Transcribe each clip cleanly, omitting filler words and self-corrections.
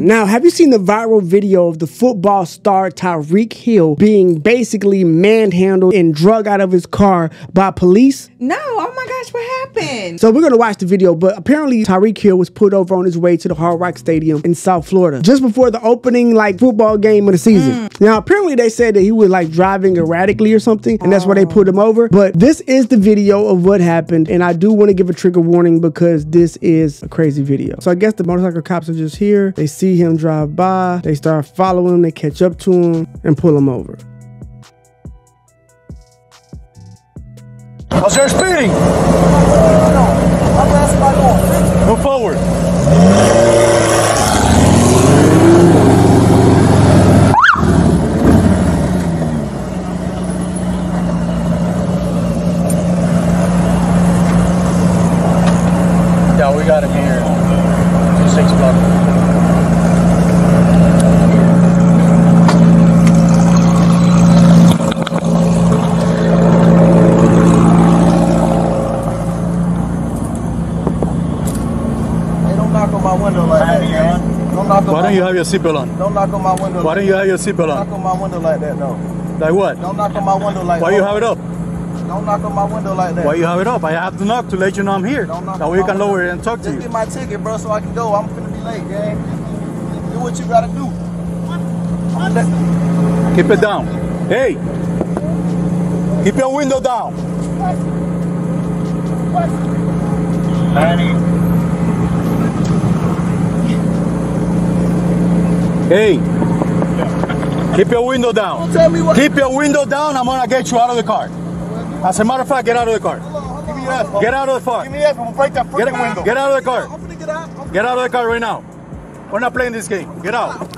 Now, have you seen the viral video of the football star Tyreek Hill being basically manhandled and drug out of his car by police? No, oh my gosh, what happened? So we're gonna watch the video, but apparently Tyreek Hill was pulled over on his way to the Hard Rock Stadium in South Florida just before the opening football game of the season. Now, apparently they said that he was driving erratically or something, and that's why they pulled him over. But this is the video of what happened, and I do want to give a trigger warning because this is a crazy video. So I guess the motorcycle cops are just here. They see him drive by, they start following him, they catch up to him and pull him over. What's your speeding? Move forward. Yeah, we got him here. 6 o'clock. Why don't you have your seatbelt on? Don't knock on my window. Why don't you have your seatbelt on? Don't knock on my window like that, though. Like what? Don't knock on my window like that. Why you have it up? Don't knock on my window like that. Why you have it up? I have to knock to let you know I'm here. That way you can lower it and talk to you. Just get my ticket, bro, so I can go. I'm finna be late, gang. Do what you gotta do. Keep it down. Hey! Keep your window down. Hey! Keep your window down. Keep your window down. I'm gonna get you out of the car. As a matter of fact, get out of the car. Give me that. Get out of the car. Give me that. I'm gonna break that freaking window. Get out of the car. I'm finna get out. Get out of the car right now. We're not playing this game. Get out.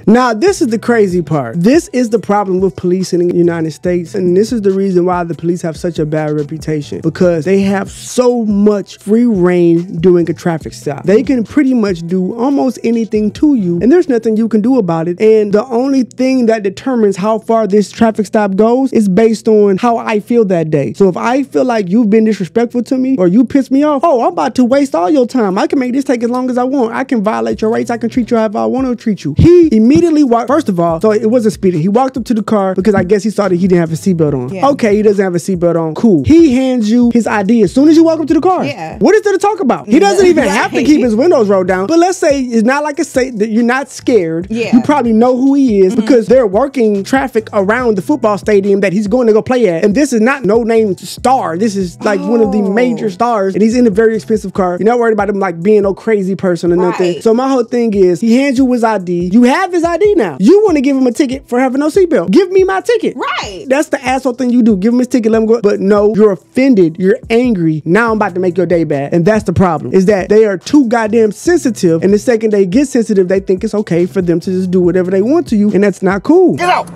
Now, this is the crazy part. This is the problem with police in the United States, and this is the reason why the police have such a bad reputation, because they have so much free reign doing a traffic stop. They can pretty much do almost anything to you, and there's nothing you can do about it. And the only thing that determines how far this traffic stop goes is based on how I feel that day. So if I feel like you've been disrespectful to me or you pissed me off, oh, I'm about to waste all your time. I can make this take as long as I want. I can violate your rights. I can treat you however I want to treat you. He immediately walked, first of all, so it wasn't speeding. He walked up to the car because I guess he saw that he didn't have a seatbelt on. Yeah. Okay, he doesn't have a seatbelt on. Cool. He hands you his ID as soon as you walk up to the car. Yeah. What is there to talk about? He doesn't even have to keep his windows rolled down. But let's say it's not like that you're not scared. Yeah. You probably know who he is because they're working traffic around the football stadium that he's going to go play at. And this is not no-name star. This is one of the major stars, and he's in a very expensive car. You're not worried about him being no crazy person or nothing. So my whole thing is, he hands you his ID. You have his ID now. You want to give him a ticket for having no seatbelt. Give me my ticket. Right. That's the asshole thing you do. Give him his ticket, let him go. But no, you're offended. You're angry. Now I'm about to make your day bad. And that's the problem, is that they are too goddamn sensitive. And the second they get sensitive, they think it's okay for them to just do whatever they want to you. And that's not cool. Get out.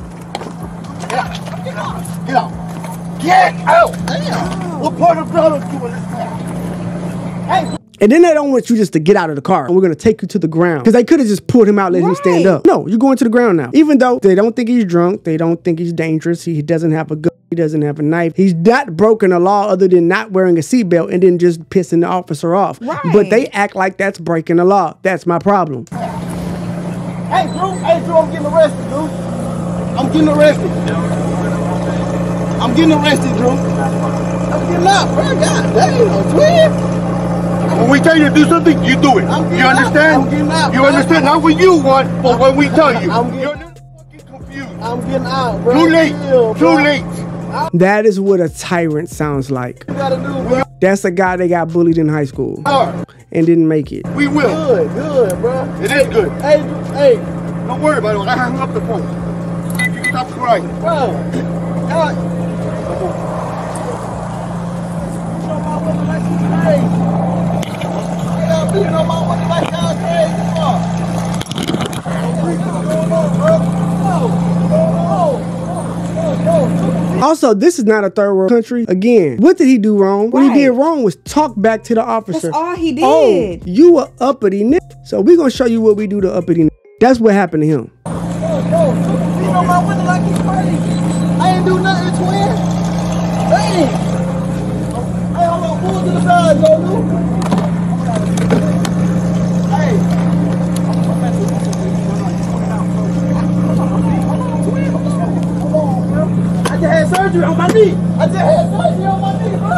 Get out. Get out. Get out. Get out. Damn. What part of blood is doing this now? Hey. And then they don't want you just to get out of the car. And we're going to take you to the ground. Because they could have just pulled him out, let him stand up. No, you're going to the ground now. Even though they don't think he's drunk. They don't think he's dangerous. He doesn't have a gun. He doesn't have a knife. He's not broken a law other than not wearing a seatbelt and then just pissing the officer off. Right. But they act like that's breaking the law. That's my problem. Hey, Drew. Hey, Drew, I'm getting arrested, Drew. I'm getting arrested. I'm getting arrested, Drew. I'm getting out, bro. God damn, twin. When we tell you to do something, you do it. You understand? I'm getting out, you bro. understand? Not when you want, but when we tell you. You're fucking confused. I'm getting out, bro. Too late. Too late. That is what a tyrant sounds like. What you gotta do, bro? That's a guy that got bullied in high school and didn't make it. We will. Good, bro. It is good. Hey, hey. Don't worry about it. I hung up the phone. You can stop crying. Bro. Also, this is not a third world country. Again, what did he do wrong? What he did wrong was talk back to the officer. That's all he did. Oh, you a uppity nigga. So we're going to show you what we do to uppity nigga. That's what happened to him. You know my window like he's crazy. I ain't do nothing, twin. Hey. Hey, hold on. Pull to the side, Lou. Hey. surgery on my knee. I just had surgery on my knee, bro.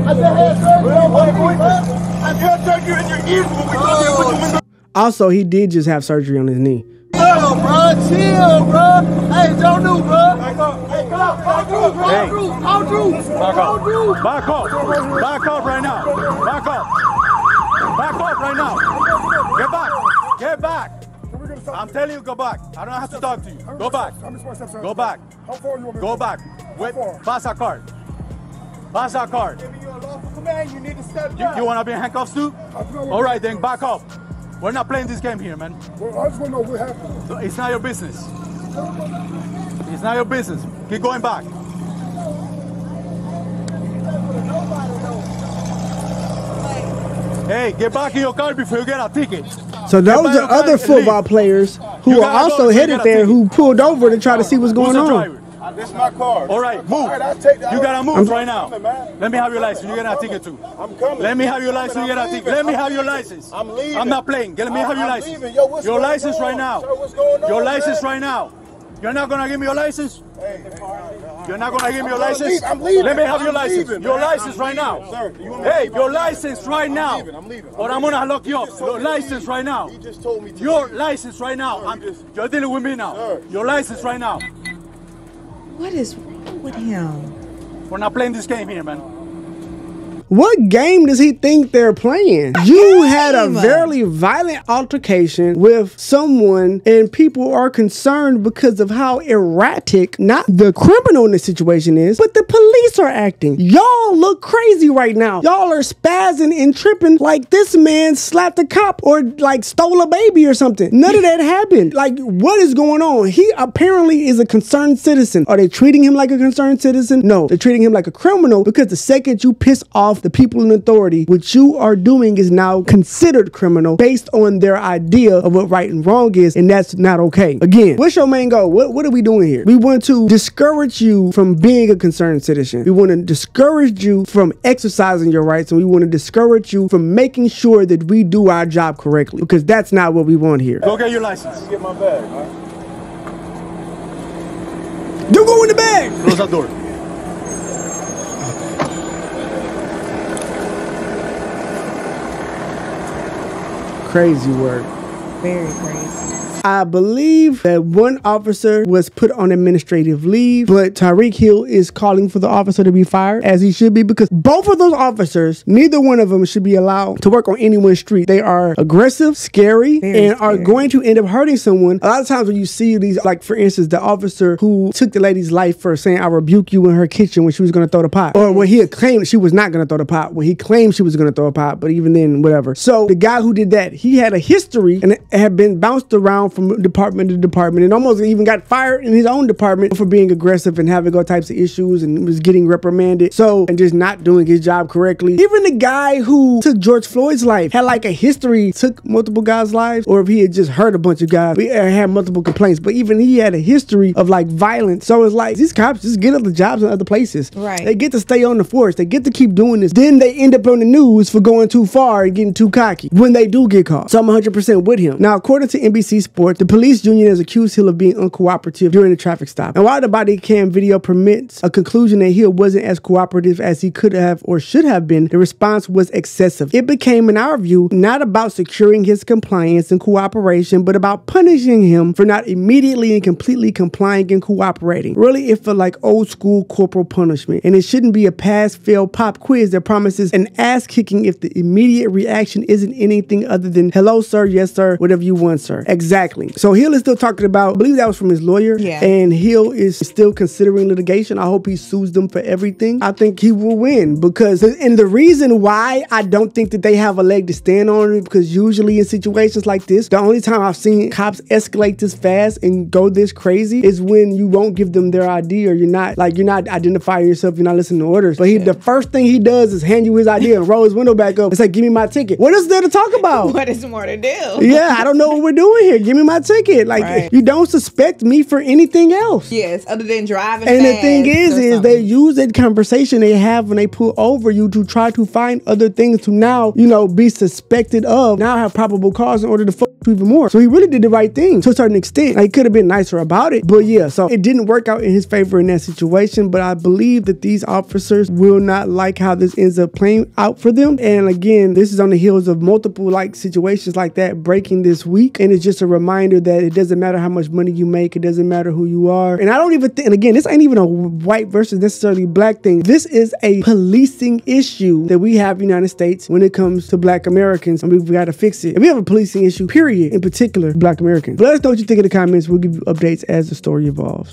I just had surgery on my knee, bro. I just had surgery in your ears when we told you to put your window. Also, he did just have surgery on his knee. Chill, bro. Chill, bro. Hey, don't do, bro. Hey, come on. Don't do. Back off. Back off. Back off right now. Back off. Back off right now. Get back. Get back. I'm telling you, go back. I don't have to talk to you. Go back. Go back. Go back. Wait. Pass that card. Pass that card. You need to step down. You want to be in handcuffs too? All right, then back off. We're not playing this game here, man. Well, I just want to know what happened. So it's not your business. It's not your business. Keep going back. Hey, get back in your car before you get a ticket. So those are other football players who are also headed there who pulled over to try to see what's going on. This is my car. All right, move. You gotta move right now. Let me have your license. You get a ticket too. I'm coming. Let me have your license. You get a ticket. Let me have your license. I'm leaving. I'm not playing. Let me have your license. Leaving. Yo, what's your going license on? right now. Sir, what's going on, your license man? right now. You're not gonna give me your license? You're not gonna give me your license? I'm leaving. Let me have your license. Leaving, your man. license right now. Sir, hey, your license right now. I'm leaving. Or I'm gonna lock you up. Your license right now. He just told me to Your leave. license right now. Sir, you're dealing with me now. Sir. Your license right now. What is wrong with him? We're not playing this game here, man. What game does he think they're playing? You had a very violent altercation with someone and people are concerned because of how erratic, not the criminal in the situation is, but the police are acting. Y'all look crazy right now. Y'all are spazzing and tripping like this man slapped a cop or like stole a baby or something. None of that happened. Like, what is going on? He apparently is a concerned citizen. Are they treating him like a concerned citizen? No, they're treating him like a criminal because the second you piss off the people in authority, what you are doing is now considered criminal based on their idea of what right and wrong is, and that's not okay. Again, what's your main goal? What are we doing here? We want to discourage you from being a concerned citizen. We want to discourage you from exercising your rights, and we want to discourage you from making sure that we do our job correctly, because that's not what we want here. Go get your license. Get my bag, man. You go in the bag. Close that door. Crazy work. Very crazy. I believe that one officer was put on administrative leave, but Tyreek Hill is calling for the officer to be fired, as he should be, because both of those officers, neither one of them should be allowed to work on anyone's street. They are aggressive, scary, and are going to end up hurting someone. A lot of times when you see these, like for instance, the officer who took the lady's life for saying, "I rebuke you," in her kitchen when she was going to throw the pot, or when he had claimed she was not going to throw the pot, when he claimed she was going to throw a pot, but even then, whatever. So the guy who did that, he had a history and had been bounced around from department to department and almost even got fired in his own department for being aggressive and having all types of issues and was getting reprimanded. So, and just not doing his job correctly. Even the guy who took George Floyd's life had like a history, took multiple guys' lives, or if he had just hurt a bunch of guys, we had multiple complaints, but even he had a history of like violence. So it's like these cops just get other jobs in other places. Right. They get to stay on the force. They get to keep doing this. Then they end up on the news for going too far and getting too cocky when they do get caught. So I'm 100% with him. Now, according to NBC Sports, the police union has accused Hill of being uncooperative during the traffic stop. And while the body cam video permits a conclusion that Hill wasn't as cooperative as he could have or should have been, the response was excessive. It became, in our view, not about securing his compliance and cooperation, but about punishing him for not immediately and completely complying and cooperating. Really, it felt like old school corporal punishment. And it shouldn't be a pass-fail pop quiz that promises an ass-kicking if the immediate reaction isn't anything other than, "Hello, sir, yes, sir, whatever you want, sir." Exactly. So Hill is still talking about, I believe that was from his lawyer. Yeah. And Hill is still considering litigation. I hope he sues them for everything. I think he will win because, and the reason why I don't think that they have a leg to stand on is because usually in situations like this, the only time I've seen cops escalate this fast and go this crazy is when you won't give them their ID or you're not identifying yourself, you're not listening to orders. But the first thing he does is hand you his ID and roll his window back up. It's like, "Give me my ticket." What is there to talk about? What is more to do? Yeah, I don't know what we're doing here. Give me me my ticket. Like, Right. you don't suspect me for anything else. Yes, other than driving And the fast thing or is they something. use that conversation they have when they pull over you to try to find other things to now, you know, be suspected of, now have probable cause in order to fuck you even more. So he really did the right thing to a certain extent. Like, he could have been nicer about it, but yeah, so it didn't work out in his favor in that situation. But I believe that these officers will not like how this ends up playing out for them. And again, this is on the heels of multiple like situations like that breaking this week. And it's just a reminder that it doesn't matter how much money you make, it doesn't matter who you are. And I don't even think, and again, this ain't even a white versus necessarily black thing. This is a policing issue that we have in the United States when it comes to black Americans, and we've got to fix it. And we have a policing issue, period, in particular, black Americans. But let us know what you think in the comments. We'll give you updates as the story evolves.